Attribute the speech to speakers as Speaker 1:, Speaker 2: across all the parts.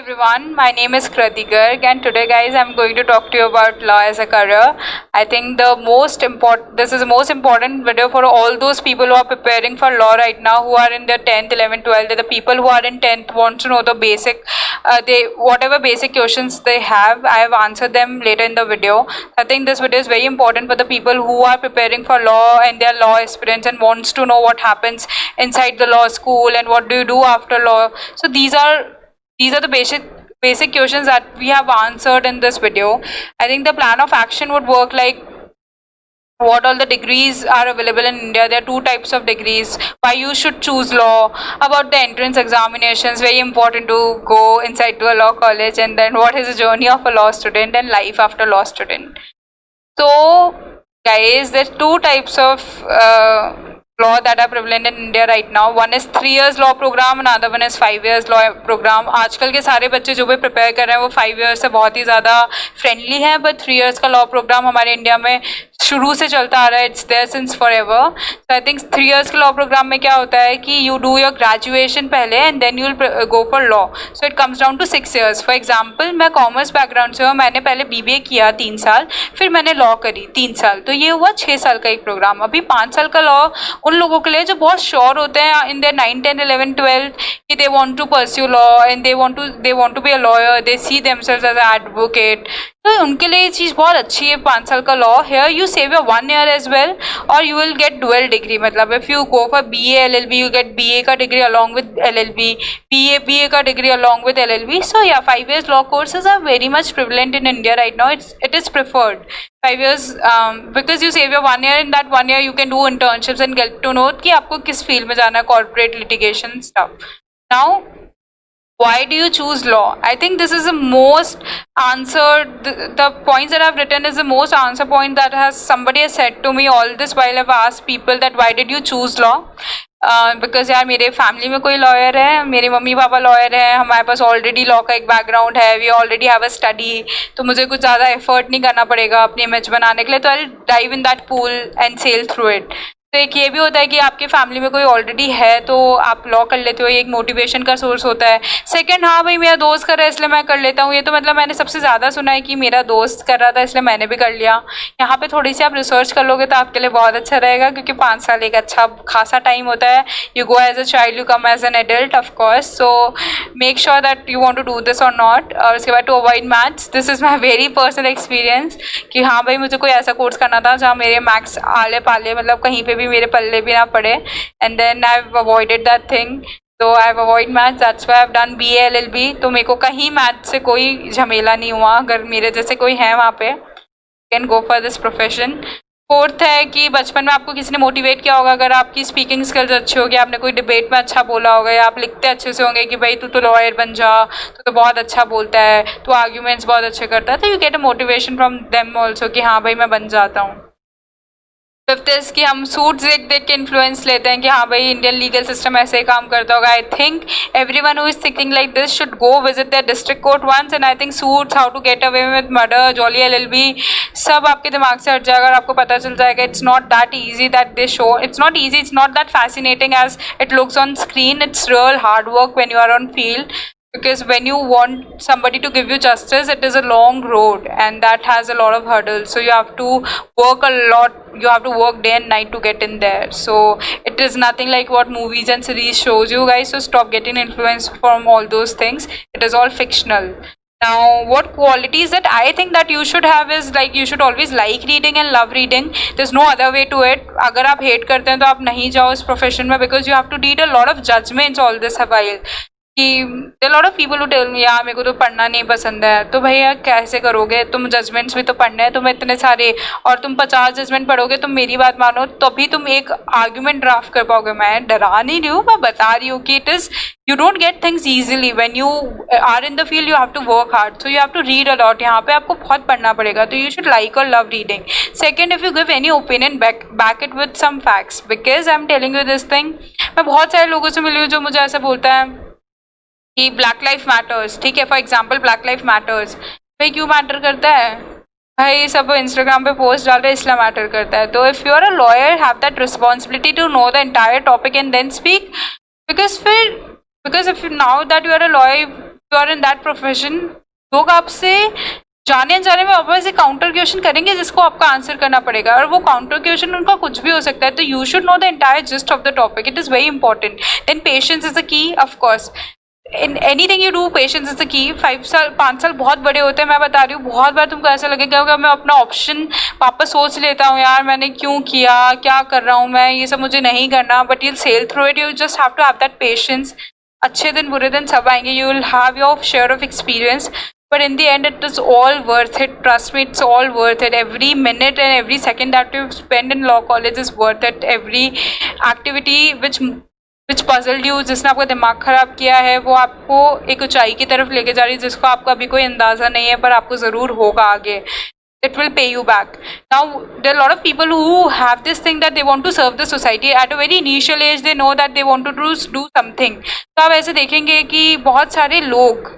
Speaker 1: everyone, my name is Krati Garg, and today, guys, I'm going to talk to you about law as a career. I think this is the most important video for all those people who are preparing for law right now, who are in their 10th, 11th, 12th. The people who are in 10th want to know the basic, whatever basic questions they have. I have answered them later in the video. I think this video is very important for the people who are preparing for law and they are law aspirants and wants to know what happens inside the law school and what do you do after law. So these are the basic questions that we have answered in this video. I think the plan of action would work like what all the degrees are available in India. There are two types of degrees. Why you should choose law, about the entrance examinations, very important to go inside to a law college, and then what is the journey of a law student and life after law student. So, guys, there's two types of law that are prevalent in India right now. One is 3 years law program and another one is 5 years law program. आजकल के सारे बच्चे जो भी prepare कर रहे हैं वो 5 years से बहुत ही ज़्यादा फ्रेंडली है, बट 3 years का लॉ प्रोग्राम हमारे इंडिया में शुरू से चलता आ रहा है. It's there since for ever. So I think 3 years के लॉ प्रोग्राम में क्या होता है कि यू डू योर ग्रेजुएशन पहले and then you will go for law. So it comes down to 6 years. For example, मैं कॉमर्स बैकग्राउंड से हूँ, मैंने पहले BBA किया 3 साल, फिर मैंने लॉ करी 3 साल, तो ये हुआ 6 साल का एक प्रोग्राम. अभी 5 साल का लॉ उन लोगों के लिए जो बहुत श्योर होते हैं इन देयर 9, 10, 11, 12 कि they want to pursue law and they want to be a lawyer, they see themselves as a advocate. तो उनके लिए ये चीज़ बहुत अच्छी है 5 साल का law. Here you save your 1 year as well और you will get dual degree. मतलब if you go for BA LLB you get BA का degree along with LLB, BA का degree along with LLB. So yeah, 5 years law courses are very much prevalent in India right now. It is preferred 5 years because you save your 1 year. In that 1 year you can do internships and get to know कि आपको किस field में जाना है, corporate litigation stuff. Now, why do you choose law? I think this is the most answered, the points that I've written is the most answer point that somebody has said to me all this while I've asked people that why did you choose law. Because यार मेरे family में कोई lawyer है, मेरे mummy papa lawyer हैं, हमारे पास already law का एक बैकग्राउंड है, we already have a study, तो मुझे कुछ ज़्यादा एफर्ट नहीं करना पड़ेगा अपनी इमेज बनाने के लिए, तो I dive in that pool and sail through it. तो एक ये भी होता है कि आपके फैमिली में कोई ऑलरेडी है तो आप लॉ कर लेते हो, ये एक मोटिवेशन का सोर्स होता है. सेकंड, हाँ भाई मेरा दोस्त कर रहा है इसलिए मैं कर लेता हूँ, ये तो मतलब मैंने सबसे ज़्यादा सुना है कि मेरा दोस्त कर रहा था इसलिए मैंने भी कर लिया. यहाँ पे थोड़ी सी आप रिसर्च कर लोगे तो आपके लिए बहुत अच्छा रहेगा, क्योंकि 5 साल एक अच्छा खासा टाइम होता है. You go as a child, you come as an adult of course. So make sure that you want to do this or not. और उसके बाद to avoid maths, this is my very personal experience कि हाँ भाई मुझे कोई ऐसा course करना था जहाँ मेरे मैथ्स आले पाले, मतलब कहीं पे भी मेरे पल्ले भी ना पड़े, and then I have avoided that thing. तो I have avoid maths, that's why I have done BA LLB. तो मेरे को कहीं मैथ से कोई झमेला नहीं हुआ. अगर मेरे जैसे कोई है वहाँ पे, can go for this profession. Fourth है कि बचपन में आपको किसी ने मोटिवेट किया होगा, अगर आपकी स्पीकिंग स्किल्स अच्छी होगी, आपने कोई डिबेट में अच्छा बोला होगा या आप लिखते अच्छे से होंगे कि भाई तू तो लॉयर बन जा, तो बहुत अच्छा बोलता है, तू आर्ग्यूमेंट्स बहुत अच्छे करता है, तो you get a motivation from them also कि हाँ भाई मैं बन जाता हूँ. फिफ्थ इज कि हम सूट्स देख देख के इन्फ्लुएंस लेते हैं कि हाँ भाई इंडियन लीगल सिस्टम ऐसे ही काम करता होगा. I think everyone who is thinking like this should go visit the district court once, and I think Suits, how to get away with murder, Jolly LLB, सब आपके दिमाग से हट जाएगा और आपको पता चल जाएगा it's not that easy that they show. It's not easy, it's not that fascinating as it looks on screen. It's real hard work when you are on field. Because when you want somebody to give you justice, it is a long road and that has a lot of hurdles. So you have to work a lot. You have to work day and night to get in there. So it is nothing like what movies and series shows you guys. So stop getting influenced from all those things. It is all fictional. Now, what qualities that I think that you should have is like you should always like reading and love reading. There's no other way to it. अगर आप hate करते हैं तो आप नहीं जाओ इस profession में, because you have to read a lot of judgments all this while. कि lot of people who tell me यार मेरे को तो पढ़ना नहीं पसंद है. तो भैया कैसे करोगे, तुम जजमेंट्स भी तो पढ़ने हैं तुम्हें इतने सारे, और तुम 50 जजमेंट पढ़ोगे, तुम मेरी बात मानो तभी तुम एक आर्ग्यूमेंट ड्राफ्ट कर पाओगे. मैं डरा नहीं रही हूँ, मैं बता रही हूँ कि it is, you don't get things easily when you are in the field. You have to work hard, so you have to read a lot. यहाँ पे आपको बहुत पढ़ना पड़ेगा, तो you should like or love reading. Second, if you give any opinion, back it with some facts, because I'm telling you this thing. मैं बहुत सारे लोगों से मिली हूँ जो मुझे ऐसा बोलता है कि ब्लैक लाइफ मैटर्स, ठीक है, for example black life matters, भाई क्यों मैटर करता है भाई, सब इंस्टाग्राम पे पोस्ट डाल रहे इसलिए मैटर करता है. तो if you are a lawyer, have that responsibility to know the entire topic and then speak. Because if now that you are a lawyer, you are in that profession, लोग आपसे जाने अनजाने में वापस एक काउंटर क्वेश्चन करेंगे जिसको आपको आंसर करना पड़ेगा, और वो काउंटर क्वेश्चन उनका कुछ भी हो सकता है। तो you should know the entire gist of the topic, it is very important. Then patience is the key, of course in anything you do patience is the key. 5 साल बहुत बड़े होते हैं, मैं बता रही हूँ। बहुत बार तुमको ऐसा लगेगा कि मैं अपना ऑप्शन वापस सोच लेता हूँ, यार मैंने क्यों किया, क्या कर रहा हूँ मैं, ये सब मुझे नहीं करना, but you sail through it, you just have to have that patience. अच्छे दिन बुरे दिन सब आएंगे, you will have your share of experience, but in the end it is all worth it, trust me, it's all worth it. Every minute and every second that you spend in law college is worth it. Every activity which puzzled you, जिसने आपका दिमाग खराब किया है, वो आपको एक ऊंचाई की तरफ लेके जा रही है जिसको आपका अभी कोई अंदाजा नहीं है, पर आपको जरूर होगा आगे। it will pay you back. Now there are a lot of people who have this thing that they want to serve the society at a very initial age, they know that they want to do something. तो आप ऐसे देखेंगे कि बहुत सारे लोग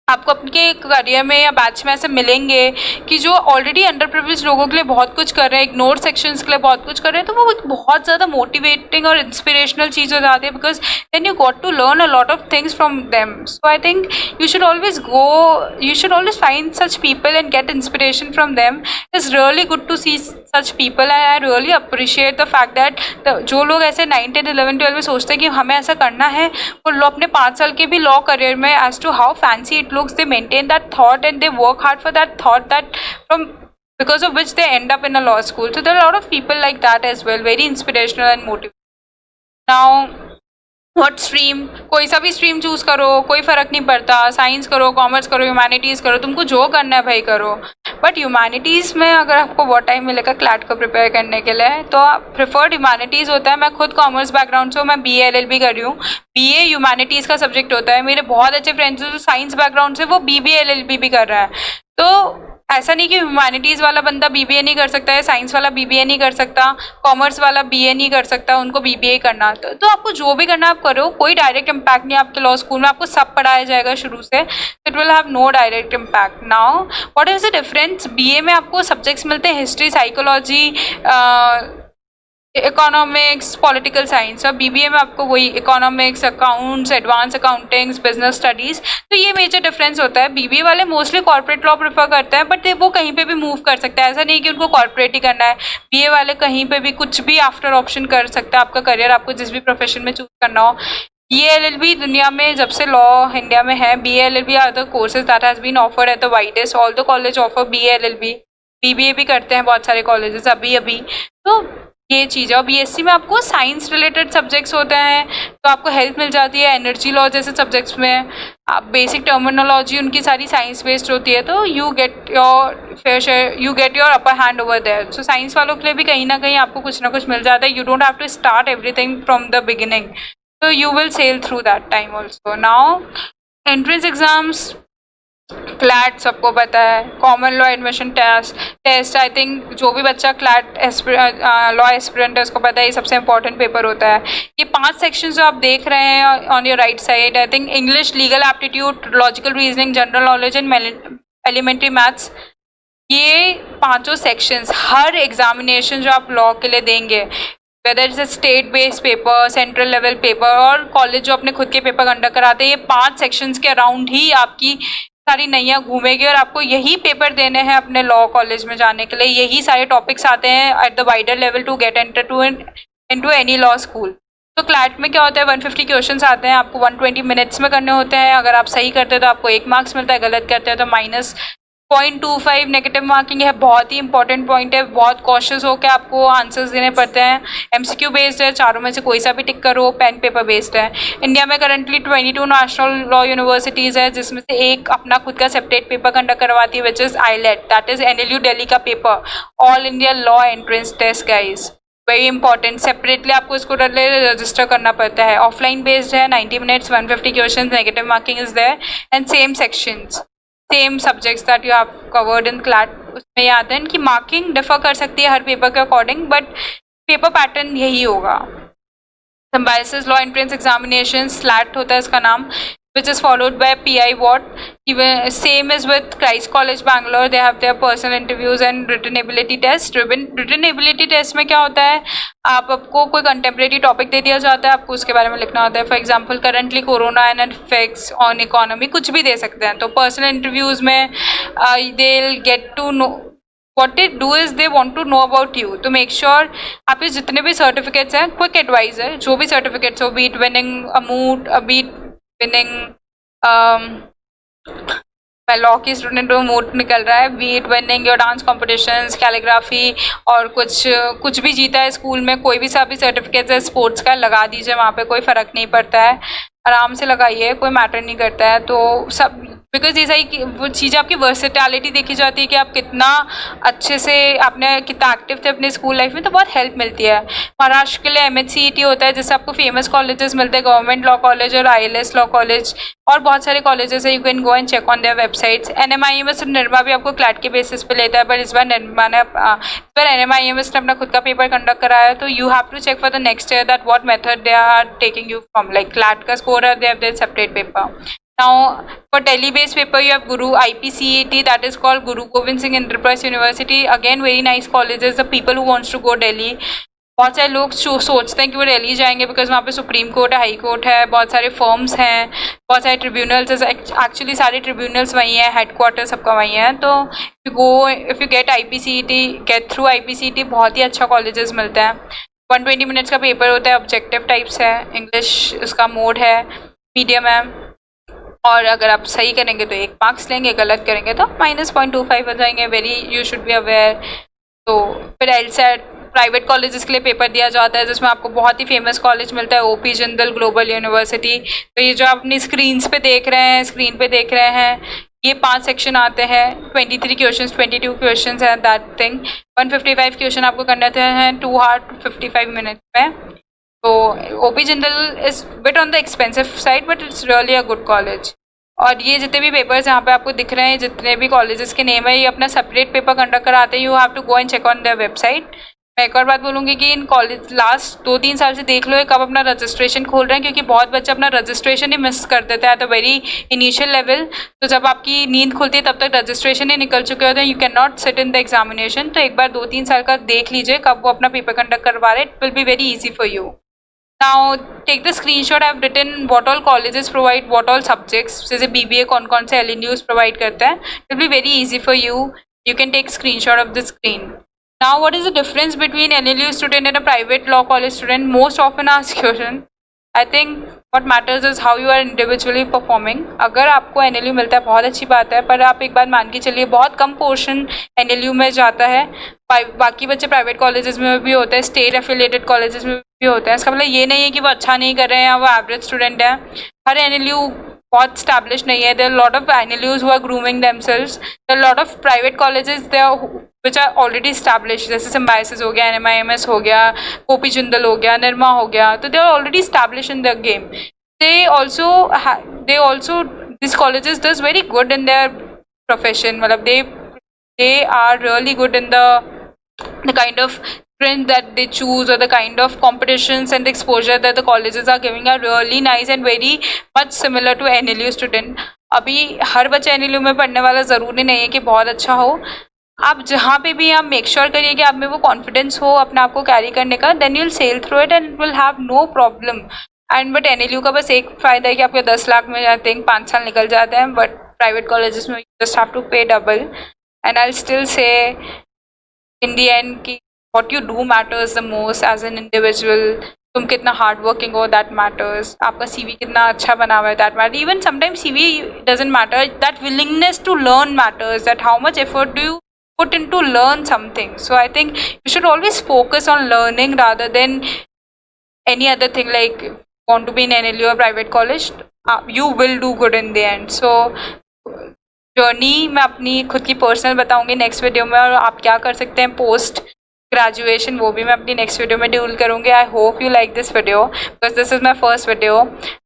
Speaker 1: आपको अपने करियर में या बैच में ऐसे मिलेंगे कि जो ऑलरेडी अंडर प्रिविलेज लोगों के लिए बहुत कुछ कर रहे हैं, इग्नोर सेक्शंस के लिए बहुत कुछ कर रहे हैं, तो वो एक बहुत ज़्यादा मोटिवेटिंग और इंस्पिरेशनल चीज़ हो जाती है, because then you got to learn a lot of things from them. So I think you should always find such people and get inspiration from them. It's really good to see such people, and I really appreciate the fact that जो लोग ऐसे 9, 10, 11, 12 में सोचते हैं कि हमें ऐसा करना है, वो लोग अपने 5 साल के भी लॉ करियर में as to how fancy it looks, they maintain that thought and they work hard for that thought, that because of which they end up in a law school. So there are a lot of people like that as well, very inspirational and motivating. Now what stream, कोई सा भी stream choose करो, कोई फर्क नहीं पड़ता, science करो, commerce करो, ह्यूमैनिटीज़ करो, तुमको जो करना है भाई करो. बट ह्यूमैनिटीज़ में अगर आपको बहुत टाइम मिलेगा क्लैट को प्रिपेयर करने के लिए, तो प्रिफर्ड ह्यूमैनिटीज़ होता है. मैं खुद कॉमर्स बैकग्राउंड से हूँ, मैं BA LLB कर रही हूँ. BA ह्यूमैनिटीज़ का सब्जेक्ट होता है. मेरे बहुत अच्छे फ्रेंड्स जो साइंस बैकग्राउंड से वो BBA LLB भी कर रहा है. तो ऐसा नहीं कि ह्यूमैनिटीज़ वाला बंदा BBA नहीं कर सकता है, साइंस वाला BBA नहीं कर सकता, कॉमर्स वाला BA नहीं कर सकता, उनको BBA करना. तो आपको जो भी करना आप करो, कोई डायरेक्ट इम्पैक्ट नहीं आपके लॉ स्कूल में, आपको सब पढ़ाया जाएगा शुरू से. It will have no direct impact. Now what is the difference? BA में आपको सब्जेक्ट्स मिलते हैं history, psychology, economics, political science, और BBA में आपको वही economics, accounts, advance accountings, business studies. तो ये मेजर डिफरेंस होता है. BBA वाले मोस्टली कॉर्पोरेट लॉ प्रेफर करते हैं, बट वो कहीं पे भी मूव कर सकता है. ऐसा नहीं कि उनको कॉर्पोरेट ही करना है. BA वाले कहीं पे भी कुछ भी आफ्टर ऑप्शन कर सकते हैं. आपका करियर आपको जिस भी प्रोफेशन में चूज करना हो. BA LLB दुनिया में जब से लॉ इंडिया में है, BA LLB are the courses that has been offered at the widest. All the college offer BA LLB. BBA भी करते हैं बहुत सारे कॉलेजेस अभी. तो ये चीज़ है. और BSc में आपको साइंस रिलेटेड सब्जेक्ट्स होते हैं, तो आपको हेल्प मिल जाती है. एनर्जी लॉ जैसे सब्जेक्ट्स में आप बेसिक टर्मिनोलॉजी उनकी सारी साइंस बेस्ड होती है, तो you get your fair share, you get your upper hand over there. So science वालों के लिए भी कहीं ना कहीं आपको कुछ ना कुछ मिल जाता है. You don't have to start everything from the beginning, so you will sail through that time also. Now entrance exams, CLAT सबको पता है, common law admission test. I think जो भी बच्चा क्लैट लॉ एस्पिरेंट है उसको पता है ये सबसे इंपॉर्टेंट पेपर होता है. ये 5 सेक्शन जो आप देख रहे हैं on your right side, I think English, legal aptitude, logical reasoning, general knowledge and elementary maths. ये 5 सेक्शंस हर एग्जामिनेशन जो आप लॉ के लिए देंगे, whether it's a state based paper, central level paper, और कॉलेज जो अपने खुद के पेपर कंडक्ट कराते हैं, ये 5 सेक्शंस के अराउंड ही आपकी सारी नैया घूमेगी, और आपको यही पेपर देने हैं अपने लॉ कॉलेज में जाने के लिए. यही सारे टॉपिक्स आते हैं at the wider level to get enter into any law school. तो क्लैट में क्या होता है, 150 क्वेश्चंस आते हैं, आपको 120 मिनट्स में करने होते हैं. अगर आप सही करते हैं तो आपको 1 मार्क्स मिलता है, गलत करते हैं तो -0.25 नेगेटिव मार्किंग है. बहुत ही इंपॉर्टेंट पॉइंट है. बहुत कॉशियस होकर आपको आंसर्स देने पड़ते हैं. MCQ बेस्ड है, चारों में से कोई सा भी टिक करो. पेन पेपर बेस्ड है. इंडिया में करंटली 22 नेशनल लॉ यूनिवर्सिटीज़ है, जिसमें से एक अपना खुद का सेपरेट पेपर कंडक्ट करवाती है, which is ILET, that is NLU Delhi का paper, all India law entrance test guys. Very important. Separately आपको इसको रजिस्टर करना पड़ता है. ऑफलाइन बेस्ड है, 90 minutes, 150 question, negative marking is there, and same sections, same subjects that you have covered in CLAT. उसमें ये आता है कि मार्किंग डिफर कर सकती है हर पेपर के अकॉर्डिंग, बट पेपर पैटर्न यही होगा. Symbiosis law entrance examination, slate होता है इसका नाम, which is followed by PI what. Even same as with Christ College Bangalore, they have their personal interviews and written ability test. Written ability test में क्या होता है, आपको कोई कंटेम्प्रेरी टॉपिक दे दिया जाता है, आपको उसके बारे में लिखना होता है. For example currently corona and effects on economy, कुछ भी दे सकते हैं. तो पर्सनल इंटरव्यूज में they get to know what they do is they want to know about you to make sure आपके जितने भी सर्टिफिकेट्स हैं, क्विक एडवाइस है, जो भी सर्टिफिकेट्स हो, be it winning a moot, be it winning मैं लॉ की स्टूडेंट हूँ, मूड निकल रहा है, be it winning your dance competitions, calligraphy और कुछ भी जीता है स्कूल में, कोई भी सा भी सर्टिफिकेट है स्पोर्ट्स का, लगा दीजिए वहाँ पे, कोई फ़र्क नहीं पड़ता है, आराम से लगाइए, कोई मैटर नहीं करता है. तो सब बिकॉज ये सही वो चीज़ें आपकी वर्सेटैलिटी देखी जाती है कि आप कितना अच्छे से आपने कितना एक्टिव थे अपने स्कूल लाइफ में, तो बहुत हेल्प मिलती है. महाराष्ट्र के लिए MHCET होता है, जिससे आपको फेमस कॉलेजेस मिलते हैं, गवर्नमेंट लॉ कॉलेज और ILS लॉ कॉलेज और बहुत सारे कॉलेजेस है. You can go and check on their websites. NMIMS Nirma भी आपको क्लैट के बेसिस पे लेता है, पर इस बार NMIMS ने अपना खुद का पेपर कंडक्ट कराया, तो you have to check for the next year that what method they are taking you from. Like CLAT का score they have their separate paper. Now, for Delhi-based paper, you have Guru IPCET, that is called Guru Gobind Singh Enterprise University. Again, very nice colleges. The people who wants to go Delhi, बहुत सारे लोग सोचते हैं कि वो दिल्ली जाएंगे because वहाँ पे सुप्रीम कोर्ट है, हाई कोर्ट है, बहुत सारे फर्म्स हैं, बहुत सारे ट्रिब्यूनल्स. एक्चुअली सारे ट्रिब्यूनल्स वहीं हैं, हेडक्वार्टर सबका वहीं है. तो if you get IPCET, get through IPCET, बहुत ही अच्छा कॉलेजेस मिलते हैं. 120 मिनट्स का पेपर होता है, ऑब्जेक्टिव टाइप्स है, इंग्लिश उसका मोड है, मीडियम है, और अगर आप सही करेंगे तो 1 मार्क्स लेंगे, गलत करेंगे तो -0.25 हो जाएंगे. Very you should be aware. तो फिर LSAT प्राइवेट कॉलेजेस के लिए पेपर दिया जाता है, जिसमें आपको बहुत ही फेमस कॉलेज मिलता है, OP जिंदल ग्लोबल यूनिवर्सिटी. तो ये जो आप अपनी स्क्रीन पे देख रहे हैं, ये 5 सेक्शन आते हैं, 23 क्वेश्चंस, 22 क्वेश्चंस है, दैट थिंग. 155 क्वेश्चन आपको करने हैं 2 आवर 55 मिनट में. तो OP Jindal is bit on the expensive side, but it's really a good college. और ये जितने भी पेपर्स यहाँ पे आपको दिख रहे हैं, जितने भी कॉलेजेस के नेम है, ये अपना सेपरेट पेपर कंडक्ट कराते हैं. You have to go and check on their website. मैं एक और बात बोलूँगी कि इन कॉलेज लास्ट 2-3 साल से देख लो कब अपना रजिस्ट्रेशन खोल रहे हैं, क्योंकि बहुत बच्चे अपना रजिस्ट्रेशन ही मिस कर देते हैं at the very initial level. तो जब आपकी नींद खुलती है तब तक रजिस्ट्रेशन ही निकल चुके होते हैं. You can not sit in the examination. तो एक बार 2-3 साल का देख लीजिए कब वो अपना पेपर कंडक्ट करवा रहे. It will be very easy for you. Now take the screenshot. I've written what all colleges provide, what all subjects. जैसे BBA कौन से LNUs provide करता है. It will be very easy for you. You can take screenshot of the screen. Now what is the difference between NLU student and a private law college student? Most often asked question. I think what matters is how you are individually performing. अगर आपको NLU मिलता है बहुत अच्छी बात है, पर आप एक बात मान के चलिए बहुत कम पोर्शन NLU में जाता है. बाकी बच्चे प्राइवेट कॉलेजेस में भी होते हैं, स्टेट एफिलिएटेड कॉलेजेस में भी होते हैं. इसका मतलब ये नहीं है कि वो अच्छा नहीं कर रहे हैं या वो एवरेज स्टूडेंट है. हर NLU बहुत स्टैब्लिश नहीं है. There lot of NLUs who are grooming themselves. There are lot of private colleges there which are already established, जैसे सिम्बायोसिस हो गया, NMIMS हो गया, OP जिंदल हो गया, निर्मा हो गया. तो they are already established in their game. They also these colleges does very good in their profession. मतलब they are really good in the kind of trend that they choose, or the kind of competitions and the exposure that the colleges are giving are really nice and very much similar to NLU student. अभी हर बच्चा NLU में पढ़ने वाला ज़रूरी नहीं है कि बहुत अच्छा हो. आप जहाँ पे भी आप मेक श्योर करिए कि आप में वो कॉन्फिडेंस हो अपने आप को कैरी करने का, then you'll sail through it and will have no problem. And but NLU का बस एक फ़ायदा है कि आपके 10 लाख में आई थिंक 5 साल निकल जाते हैं, बट प्राइवेट कॉलेजेस में यू जस्ट हैव टू पे double. And I still say in the and कि what you do matters the most as an individual. तुम कितना हार्ड वर्किंग हो, दैट मैटर्स. आपका CV कितना अच्छा बना हुआ है, that matter. Even sometimes CV doesn't matter. That willingness to learn matters. That how much effort do you put into learn something. So I think you should always focus on learning rather than any other thing. Like want to be in NLU or private college, you will do good in the end. So journey मैं अपनी खुद की personal बताऊंगी next video में, और आप क्या कर सकते हैं पोस्ट ग्रेजुएशन वो भी मैं अपनी नेक्स्ट वीडियो में डील करूँगी. I hope you like this video because this is my first video.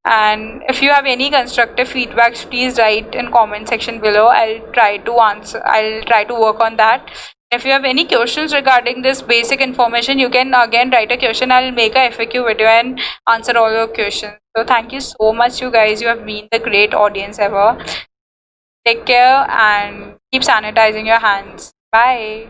Speaker 1: And if you have any constructive feedbacks please write in comment section below. I'll try to work on that. If you have any questions regarding this basic information, you can again write a question. I'll make a FAQ video and answer all your questions. So thank you so much, you guys. You have been the great audience ever. Take care and keep sanitizing your hands. Bye.